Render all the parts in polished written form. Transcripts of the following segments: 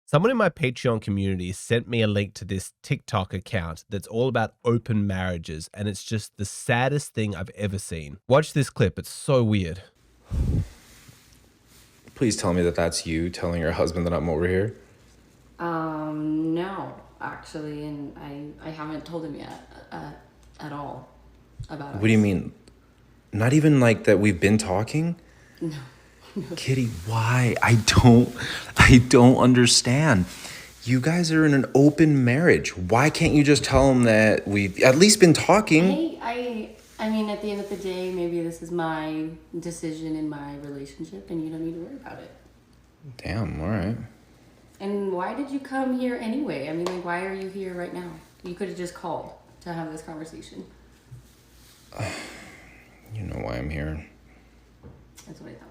Someone in my Patreon community sent me a link to this TikTok account that's all about open marriages, and it's just the saddest thing I've ever seen. Watch this clip, it's so weird. Please tell me that that's you telling your husband that I'm over here. No, actually, and I haven't told him yet at all about What do you mean? Not even like that we've been talking? No. Kitty, why? I don't understand. You guys are in an open marriage. Why can't you just tell him that we've at least been talking? Hey, I mean, at the end of the day, maybe this is my decision in my relationship, and you don't need to worry about it. Damn, all right. And why did you come here anyway? I mean, like, why are you here right now? You could have just called to have this conversation. You know why I'm here. That's what I thought.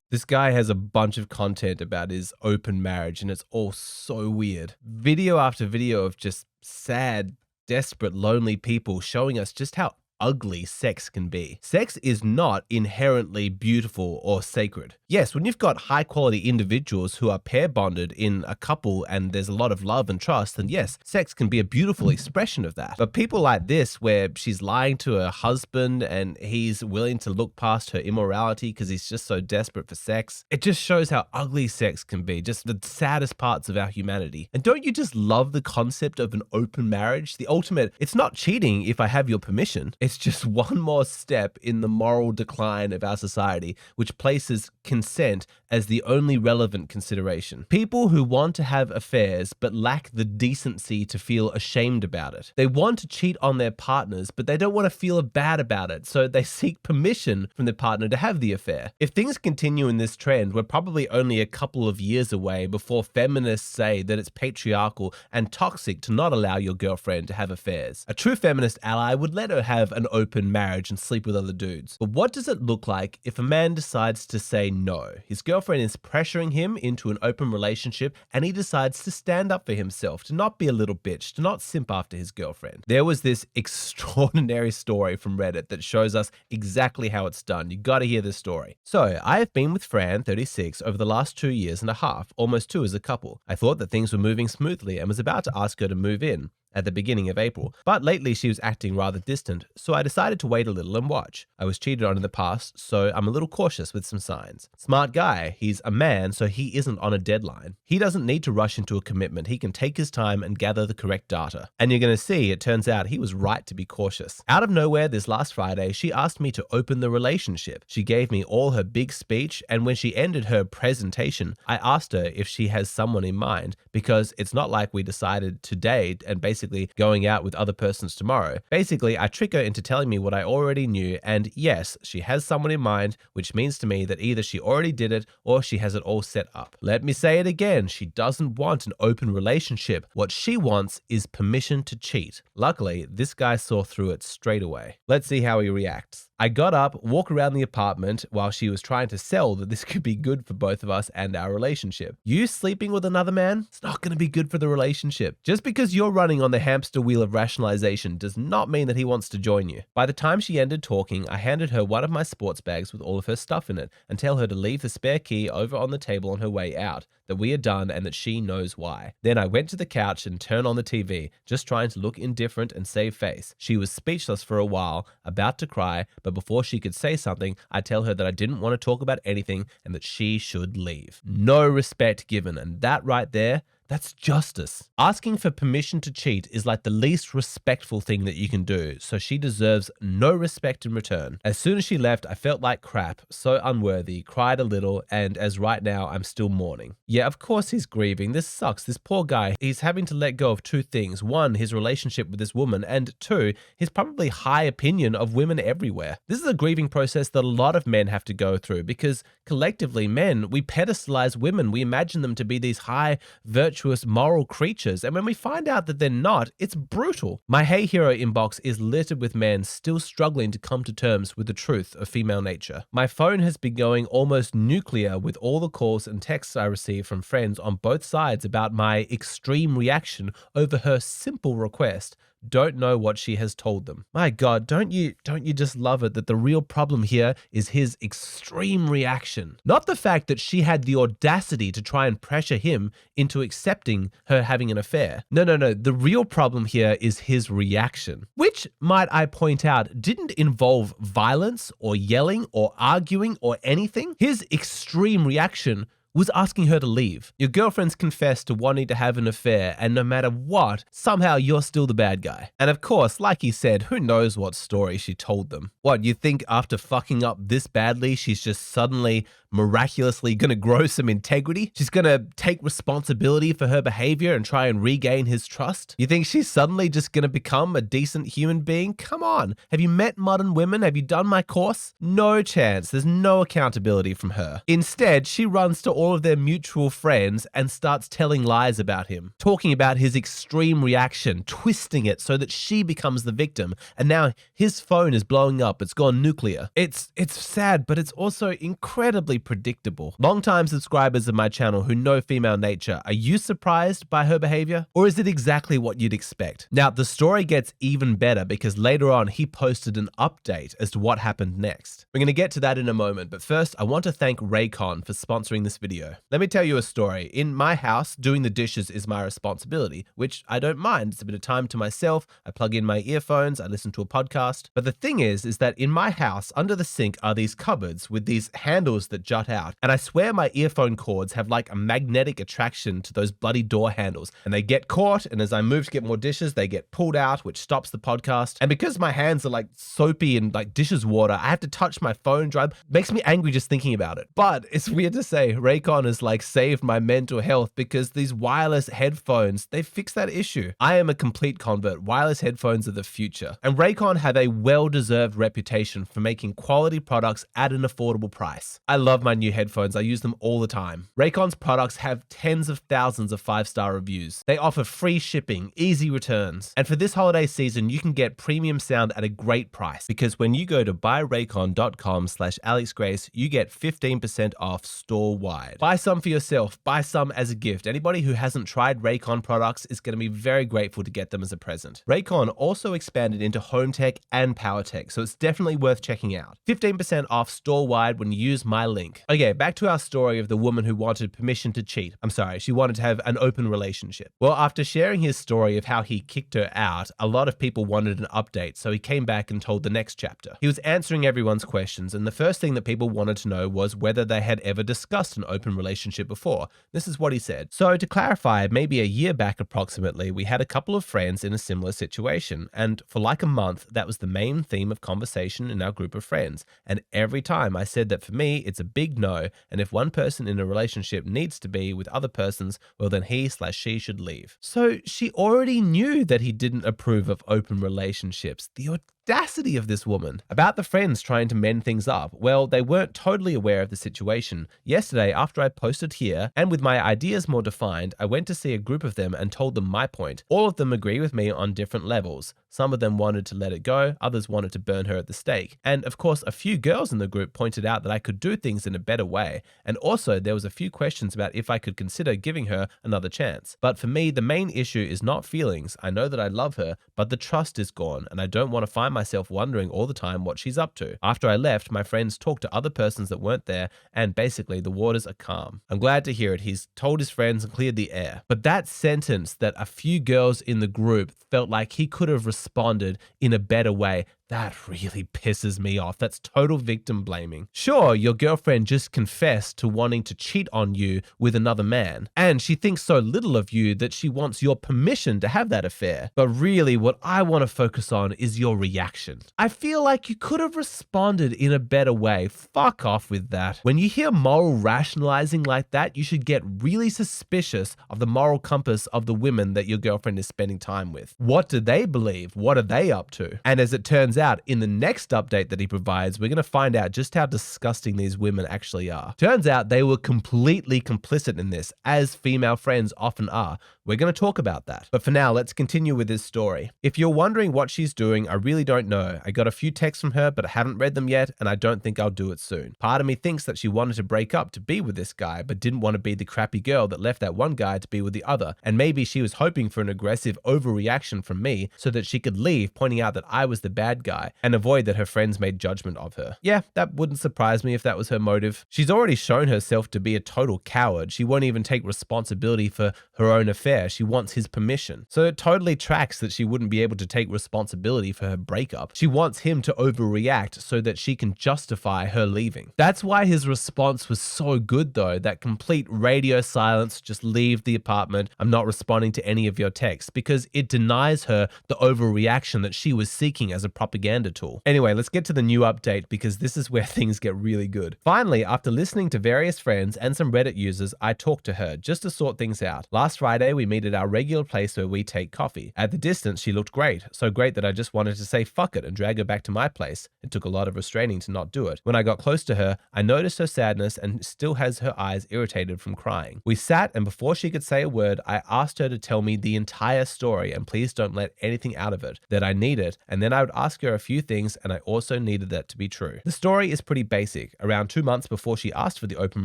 This guy has a bunch of content about his open marriage, and it's all so weird. Video after video of just sad, desperate, lonely people showing us just how ugly sex can be. Sex is not inherently beautiful or sacred. Yes, when you've got high quality individuals who are pair bonded in a couple and there's a lot of love and trust, then yes, sex can be a beautiful expression of that. But people like this, where she's lying to her husband and he's willing to look past her immorality because he's just so desperate for sex, it just shows how ugly sex can be, just the saddest parts of our humanity. And don't you just love the concept of an open marriage? The ultimate, it's not cheating if I have your permission. It's just one more step in the moral decline of our society, which places consent as the only relevant consideration. People who want to have affairs but lack the decency to feel ashamed about it. They want to cheat on their partners, but they don't want to feel bad about it, so they seek permission from their partner to have the affair. If things continue in this trend, we're probably only a couple of years away before feminists say that it's patriarchal and toxic to not allow your girlfriend to have affairs. A true feminist ally would let her have an open marriage and sleep with other dudes. But what does it look like if a man decides to say no? His girlfriend is pressuring him into an open relationship and he decides to stand up for himself, to not be a little bitch, to not simp after his girlfriend. There was this extraordinary story from Reddit that shows us exactly how it's done. You gotta hear this story. So, I have been with Fran, 36, over the last 2 years and a half, almost 2 as a couple. I thought that things were moving smoothly and was about to ask her to move in at the beginning of April, but lately she was acting rather distant, so I decided to wait a little and watch. I was cheated on in the past, so I'm a little cautious with some signs. Smart guy, he's a man, so he isn't on a deadline. He doesn't need to rush into a commitment, he can take his time and gather the correct data. And you're gonna see, it turns out he was right to be cautious. Out of nowhere this last Friday, she asked me to open the relationship. She gave me all her big speech, and when she ended her presentation, I asked her if she has someone in mind, because it's not like we decided to date and basically going out with other persons tomorrow. Basically, I trick her into telling me what I already knew, and yes, she has someone in mind, which means to me that either she already did it or she has it all set up. Let me say it again, she doesn't want an open relationship. What she wants is permission to cheat. Luckily, this guy saw through it straight away. Let's see how he reacts. I got up, walked around the apartment while she was trying to sell that this could be good for both of us and our relationship. You sleeping with another man? It's not going to be good for the relationship. Just because you're running on the hamster wheel of rationalization does not mean that he wants to join you. By the time she ended talking, I handed her one of my sports bags with all of her stuff in it and tell her to leave the spare key over on the table on her way out, that we are done and that she knows why. Then I went to the couch and turned on the TV, just trying to look indifferent and save face. She was speechless for a while, about to cry, but before she could say something, I tell her that I didn't want to talk about anything and that she should leave. No respect given, and that right there, that's justice. Asking for permission to cheat is like the least respectful thing that you can do, so she deserves no respect in return. As soon as she left, I felt like crap, so unworthy, cried a little, and as right now, I'm still mourning. Yeah, of course he's grieving. This sucks. This poor guy, he's having to let go of two things. One, his relationship with this woman, and two, his probably high opinion of women everywhere. This is a grieving process that a lot of men have to go through because collectively, men, we pedestalize women. We imagine them to be these high, virtuous, moral creatures, and when we find out that they're not, it's brutal. My Hey Hero inbox is littered with men still struggling to come to terms with the truth of female nature. My phone has been going almost nuclear with all the calls and texts I receive from friends on both sides about my extreme reaction over her simple request don't know what she has told them. My God, don't you just love it that the real problem here is his extreme reaction? Not the fact that she had the audacity to try and pressure him into accepting her having an affair. No. The real problem here is his reaction, which, might I point out, didn't involve violence or yelling or arguing or anything. His extreme reaction was asking her to leave. Your girlfriend's confessed to wanting to have an affair, and no matter what, somehow you're still the bad guy. And of course, like he said, who knows what story she told them? What, you think after fucking up this badly, she's just suddenly miraculously gonna grow some integrity? She's gonna take responsibility for her behavior and try and regain his trust? You think she's suddenly just gonna become a decent human being? Come on. Have you met modern women? Have you done my course? No chance. There's no accountability from her. Instead, she runs to all of their mutual friends and starts telling lies about him, talking about his extreme reaction, twisting it so that she becomes the victim, and now his phone is blowing up. It's gone nuclear. It's sad, but it's also incredibly predictable. Longtime subscribers of my channel who know female nature, are you surprised by her behavior? Or is it exactly what you'd expect? Now, the story gets even better because later on he posted an update as to what happened next. We're going to get to that in a moment, but first I want to thank Raycon for sponsoring this video. Let me tell you a story. In my house, doing the dishes is my responsibility, which I don't mind. It's a bit of time to myself. I plug in my earphones, I listen to a podcast. But the thing is that in my house, under the sink are these cupboards with these handles that jut out. And I swear my earphone cords have like a magnetic attraction to those bloody door handles. And they get caught, and as I move to get more dishes, they get pulled out, which stops the podcast. And because my hands are like soapy and like dishes water, I have to touch my phone drive. Makes me angry just thinking about it. But it's weird to say, Raycon has like saved my mental health because these wireless headphones, they fix that issue. I am a complete convert. Wireless headphones are the future. And Raycon have a well-deserved reputation for making quality products at an affordable price. I love my new headphones. I use them all the time. Raycon's products have tens of thousands of 5-star reviews. They offer free shipping, easy returns. And for this holiday season, you can get premium sound at a great price because when you go to buyraycon.com/AlexGrace, you get 15% off store-wide. Buy some for yourself, buy some as a gift. Anybody who hasn't tried Raycon products is going to be very grateful to get them as a present. Raycon also expanded into home tech and power tech, so it's definitely worth checking out. 15% off store-wide when you use my link. Okay, back to our story of the woman who wanted permission to cheat. I'm sorry, she wanted to have an open relationship. Well, after sharing his story of how he kicked her out, a lot of people wanted an update, so he came back and told the next chapter. He was answering everyone's questions, and the first thing that people wanted to know was whether they had ever discussed an open relationship before. This is what he said. So to clarify, maybe a year back approximately, we had a couple of friends in a similar situation, and for like a month, that was the main theme of conversation in our group of friends. And every time I said that for me, it's a big no, and if one person in a relationship needs to be with other persons, well then he/she should leave. So she already knew that he didn't approve of open relationships. The audacity of this woman. About the friends trying to mend things up, well, they weren't totally aware of the situation. Yesterday, after I posted here, and with my ideas more defined, I went to see a group of them and told them my point. All of them agree with me on different levels. Some of them wanted to let it go, others wanted to burn her at the stake. And of course, a few girls in the group pointed out that I could do things in a better way. And also, there was a few questions about if I could consider giving her another chance. But for me, the main issue is not feelings. I know that I love her, but the trust is gone, and I don't want to find myself wondering all the time what she's up to. After I left, my friends talked to other persons that weren't there, and basically the waters are calm. I'm glad to hear it. He's told his friends and cleared the air. But that sentence that a few girls in the group felt like he could have responded in a better way, that really pisses me off. That's total victim blaming. Sure, your girlfriend just confessed to wanting to cheat on you with another man, and she thinks so little of you that she wants your permission to have that affair. But really, what I want to focus on is your reaction. I feel like you could have responded in a better way. Fuck off with that. When you hear moral rationalizing like that, you should get really suspicious of the moral compass of the women that your girlfriend is spending time with. What do they believe? What are they up to? And as it turns Turns out in the next update that he provides, we're going to find out just how disgusting these women actually are. Turns out they were completely complicit in this, as female friends often are. We're going to talk about that. But for now, let's continue with this story. If you're wondering what she's doing, I really don't know. I got a few texts from her, but I haven't read them yet, and I don't think I'll do it soon. Part of me thinks that she wanted to break up to be with this guy, but didn't want to be the crappy girl that left that one guy to be with the other. And maybe she was hoping for an aggressive overreaction from me so that she could leave, pointing out that I was the bad guy and avoid that her friends made judgment of her. Yeah, that wouldn't surprise me if that was her motive. She's already shown herself to be a total coward. She won't even take responsibility for her own affair. She wants his permission. So it totally tracks that she wouldn't be able to take responsibility for her breakup. She wants him to overreact so that she can justify her leaving. That's why his response was so good though, that complete radio silence, just leave the apartment, I'm not responding to any of your texts, because it denies her the overreaction that she was seeking as a propaganda tool. Anyway, let's get to the new update because this is where things get really good. Finally, after listening to various friends and some Reddit users, I talked to her just to sort things out. Last Friday, we met at our regular place where we take coffee. At the distance, she looked great. So great that I just wanted to say fuck it and drag her back to my place. It took a lot of restraining to not do it. When I got close to her, I noticed her sadness and still has her eyes irritated from crying. We sat, and before she could say a word, I asked her to tell me the entire story and please don't let anything out of it, that I need it, and then I would ask her a few things and I also needed that to be true. The story is pretty basic. Around 2 months before she asked for the open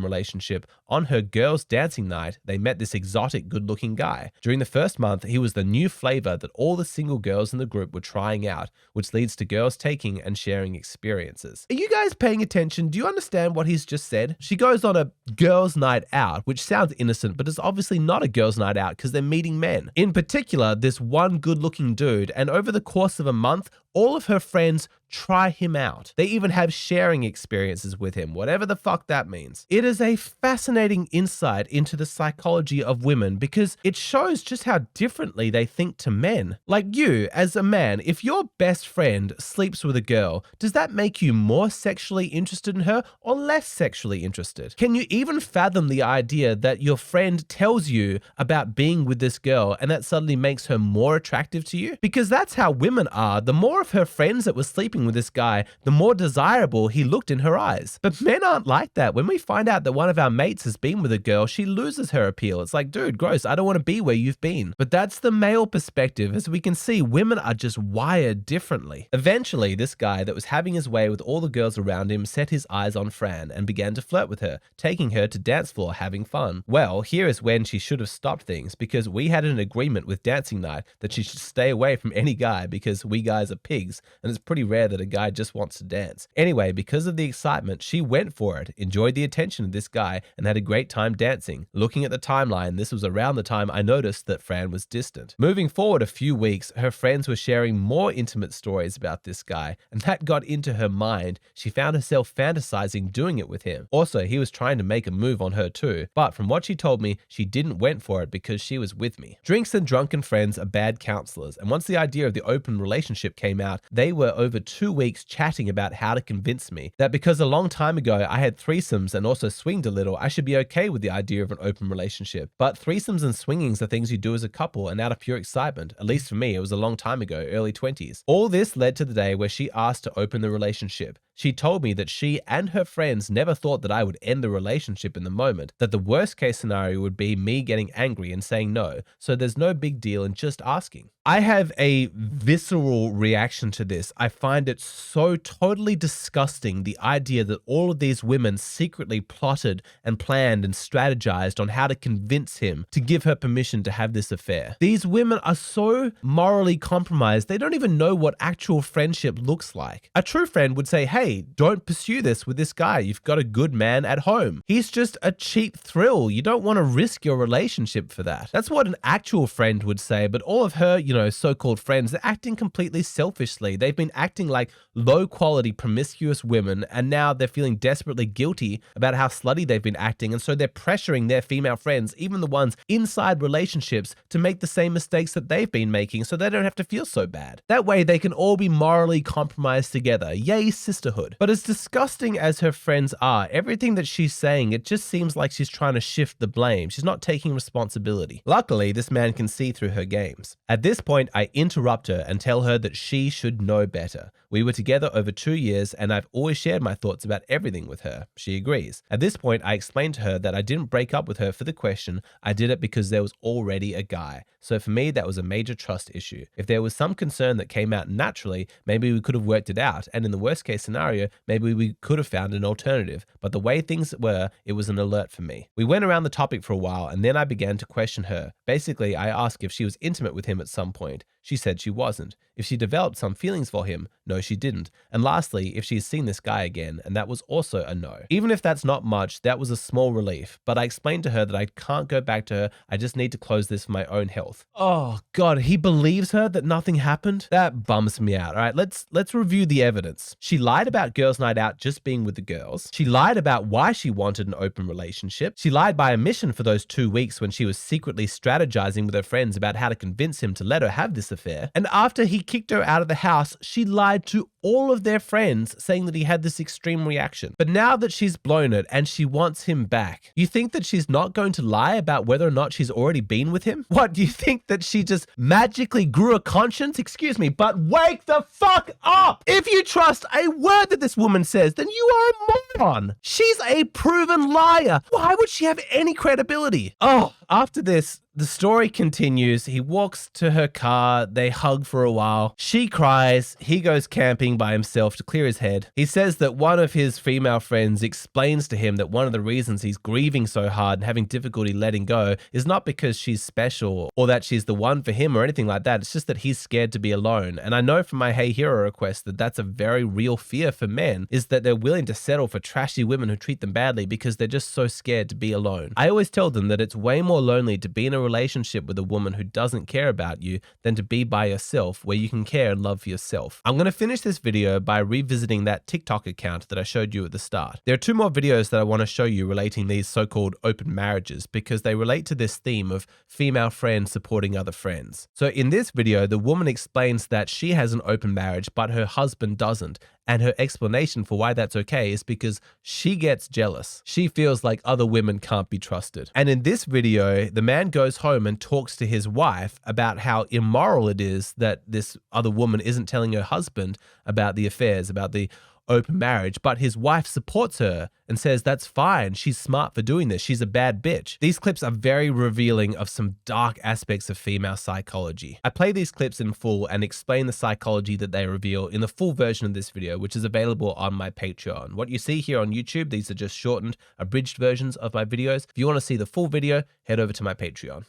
relationship, on her girls' dancing night, they met this exotic, good-looking guy. During the first month, he was the new flavor that all the single girls in the group were trying out, which leads to girls taking and sharing experiences. Are you guys paying attention? Do you understand what he's just said? She goes on a girls' night out, which sounds innocent, but is obviously not a girls' night out because they're meeting men. In particular, this one good-looking dude, and over the course of a month, all of her friends try him out. They even have sharing experiences with him, whatever the fuck that means. It is a fascinating insight into the psychology of women because it shows just how differently they think to men. Like you, as a man, if your best friend sleeps with a girl, does that make you more sexually interested in her or less sexually interested? Can you even fathom the idea that your friend tells you about being with this girl and that suddenly makes her more attractive to you? Because that's how women are. The more of her friends that were sleeping with this guy, the more desirable he looked in her eyes. But men aren't like that. When we find out that one of our mates has been with a girl, she loses her appeal. It's like, dude, gross, I don't want to be where you've been. But that's the male perspective. As we can see, women are just wired differently. Eventually, this guy that was having his way with all the girls around him set his eyes on Fran and began to flirt with her, taking her to dance floor having fun. Well, here is when she should have stopped things, because we had an agreement with dancing night that she should stay away from any guy because we guys are pigs, and it's pretty rare that a guy just wants to dance. Anyway, because of the excitement, she went for it, enjoyed the attention of this guy, and had a great time dancing. Looking at the timeline, this was around the time I noticed that Fran was distant. Moving forward a few weeks, her friends were sharing more intimate stories about this guy, and that got into her mind. She found herself fantasizing doing it with him. Also, he was trying to make a move on her too, but from what she told me, she didn't went for it because she was with me. Drinks and drunken friends are bad counselors, and once the idea of the open relationship came out, they were over 2 weeks chatting about how to convince me that because a long time ago I had threesomes and also swinged a little, I should be okay with the idea of an open relationship. But threesomes and swingings are things you do as a couple and out of pure excitement. At least for me, it was a long time ago, early 20s. All this led to the day where she asked to open the relationship. She told me that she and her friends never thought that I would end the relationship in the moment, that the worst case scenario would be me getting angry and saying no, so there's no big deal in just asking. I have a visceral reaction to this. I find it so totally disgusting, the idea that all of these women secretly plotted and planned and strategized on how to convince him to give her permission to have this affair. These women are so morally compromised, they don't even know what actual friendship looks like. A true friend would say, hey, don't pursue this with this guy. You've got a good man at home. He's just a cheap thrill. You don't want to risk your relationship for that. That's what an actual friend would say, but all of her, so-called friends, they're acting completely selfishly. They've been acting like low-quality, promiscuous women, and now they're feeling desperately guilty about how slutty they've been acting, and so they're pressuring their female friends, even the ones inside relationships, to make the same mistakes that they've been making so they don't have to feel so bad. That way, they can all be morally compromised together. Yay, sisterhood. sisterhood. But as disgusting as her friends are, everything that she's saying, it just seems like she's trying to shift the blame. She's not taking responsibility. Luckily, this man can see through her games. At this point, I interrupt her and tell her that she should know better. We were together over 2 years and I've always shared my thoughts about everything with her. She agrees. At this point, I explained to her that I didn't break up with her for the question. I did it because there was already a guy. So for me, that was a major trust issue. If there was some concern that came out naturally, maybe we could have worked it out. And in the worst case scenario, maybe we could have found an alternative. But the way things were, it was an alert for me. We went around the topic for a while and then I began to question her. Basically, I asked if she was intimate with him at some point. She said she wasn't. If she developed some feelings for him, no, she didn't. And lastly, if she's seen this guy again, and that was also a no. Even if that's not much, that was a small relief. But I explained to her that I can't go back to her. I just need to close this for my own health. Oh God, he believes her that nothing happened? That bums me out. All right, let's review the evidence. She lied about girls' night out just being with the girls. She lied about why she wanted an open relationship. She lied by omission for those 2 weeks when she was secretly strategizing with her friends about how to convince him to let her have this affair. And after he kicked her out of the house, she lied to all of their friends, saying that he had this extreme reaction. But now that she's blown it and she wants him back, you think that she's not going to lie about whether or not she's already been with him? What, do you think that she just magically grew a conscience? Excuse me, but wake the fuck up! If you trust a word that this woman says, then you are a moron. She's a proven liar. Why would she have any credibility? Oh, after this, the story continues. He walks to her car. They hug for a while. She cries. He goes camping by himself to clear his head. He says that one of his female friends explains to him that one of the reasons he's grieving so hard and having difficulty letting go is not because she's special or that she's the one for him or anything like that. It's just that he's scared to be alone. And I know from my Hey Hero request that that's a very real fear for men, is that they're willing to settle for trashy women who treat them badly because they're just so scared to be alone. I always tell them that it's way more lonely to be in a relationship with a woman who doesn't care about you than to be by yourself where you can care and love for yourself. I'm going to finish this video by revisiting that TikTok account that I showed you at the start. There are 2 more videos that I want to show you relating these so-called open marriages because they relate to this theme of female friends supporting other friends. So in this video, the woman explains that she has an open marriage but her husband doesn't. And her explanation for why that's okay is because she gets jealous. She feels like other women can't be trusted. And in this video, the man goes home and talks to his wife about how immoral it is that this other woman isn't telling her husband about the affairs, about the open marriage, but his wife supports her and says that's fine. She's smart for doing this. She's a bad bitch. These clips are very revealing of some dark aspects of female psychology. I play these clips in full and explain the psychology that they reveal in the full version of this video, which is available on my Patreon. What you see here on YouTube, these are just shortened, abridged versions of my videos. If you want to see the full video, head over to my Patreon.